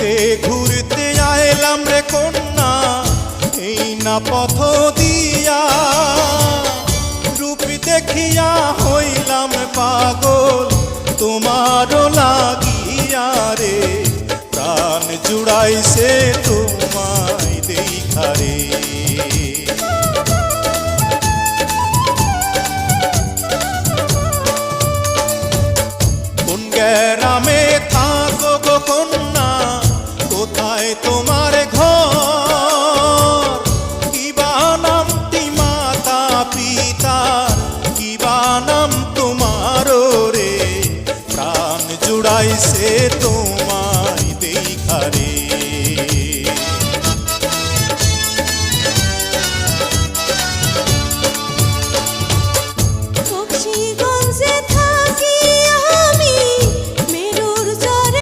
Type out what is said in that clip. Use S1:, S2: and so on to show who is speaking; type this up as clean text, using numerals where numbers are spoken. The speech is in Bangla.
S1: ঘুরতে ঘুরতে আইলাম রে কন্যা এই না পথ দিয়া, রূপ দেখিয়া হইলাম পাগল তোমারও লাগিয়া রে, প্রাণ জুড়াইছে তোমায় দেখা রে। কোন গ্রামে থাকো গো কন্যা, কোথায় তোমার ঘর, কিবা নামটি মাতা পিতা, কিবা নাম তোমার রে, প্রাণ জুড়াইছে তোমায় দেখা রে।